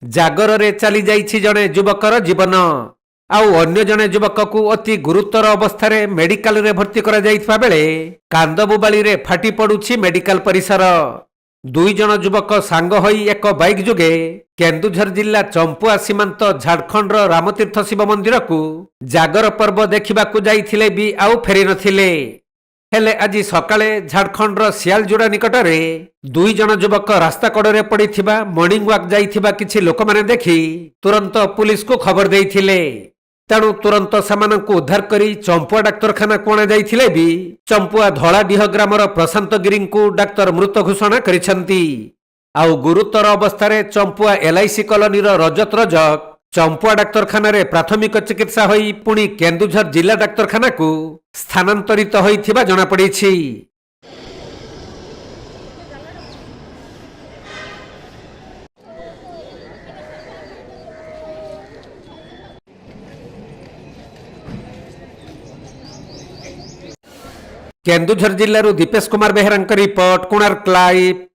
ଜାଗରରେ ଚାଲି ଯାଇଛି ଜଣେ ଯୁବକର ଜୀବନ। ଆଉ ଅନ୍ୟ ଜଣେ ଯୁବକକୁ ଅତି ଗୁରୁତର ଅବସ୍ଥାରେ ମେଡିକାଲରେ ଭର୍ତ୍ତି କରାଯାଇଥିବା ବେଳେ କାନ୍ଦବୋବାଳିରେ ଫାଟି ପଡୁଛି ମେଡିକାଲ ପରିସର। ଦୁଇ ଜଣ ଯୁବକ ସାଙ୍ଗ ହୋଇ ଏକ ବାଇକ୍ ଯୋଗେ କେନ୍ଦୁଝର ଜିଲ୍ଲା ଚମ୍ପୁଆ ସୀମାନ୍ତ ଝାଡଖଣ୍ଡର ରାମତୀର୍ଥ ଶିବ ମନ୍ଦିରକୁ ଜାଗର ପର୍ବ ଦେଖିବାକୁ ଯାଇଥିଲେ ବି ଆଉ ଫେରି ନଥିଲେ। ହେଲେ ଆଜି ସକାଳେ ଝାଡଖଣ୍ଡର ସିଆଲଜୋଡା ନିକଟରେ ଦୁଇ ଜଣ ଯୁବକ ରାସ୍ତା କଡ଼ରେ ପଡ଼ିଥିବା ମର୍ଣ୍ଣିଂ ୱାକ୍ ଯାଇଥିବା କିଛି ଲୋକମାନେ ଦେଖି ତୁରନ୍ତ ପୁଲିସକୁ ଖବର ଦେଇଥିଲେ। ତେଣୁ ତୁରନ୍ତ ସେମାନଙ୍କୁ ଉଦ୍ଧାର କରି ଚମ୍ପୁଆ ଡାକ୍ତରଖାନାକୁ ଅଣାଯାଇଥିଲେ ବି ଚମ୍ପୁଆ ଧଳାଡିହ ଗ୍ରାମର ପ୍ରଶାନ୍ତ ଗିରିଙ୍କୁ ଡାକ୍ତର ମୃତ ଘୋଷଣା କରିଛନ୍ତି। ଆଉ ଗୁରୁତର ଅବସ୍ଥାରେ ଚମ୍ପୁଆ LIC କଲୋନୀର ରଜତ ରଜକ ଚମ୍ପୁଆ ଡାକ୍ତରଖାନାରେ ପ୍ରାଥମିକ ଚିକିତ୍ସା ହୋଇ ପୁଣି କେନ୍ଦୁଝର ଜିଲ୍ଲା ଡାକ୍ତରଖାନାକୁ ସ୍ଥାନାନ୍ତରିତ ହୋଇଥିବା ଜଣାପଡ଼ିଛି। କେନ୍ଦୁଝର ଜିଲ୍ଲାରୁ ଦୀପେଶ କୁମାର ବେହେରାଙ୍କ ରିପୋର୍ଟ, କୋଣାର୍କ ଲାଇଭ୍।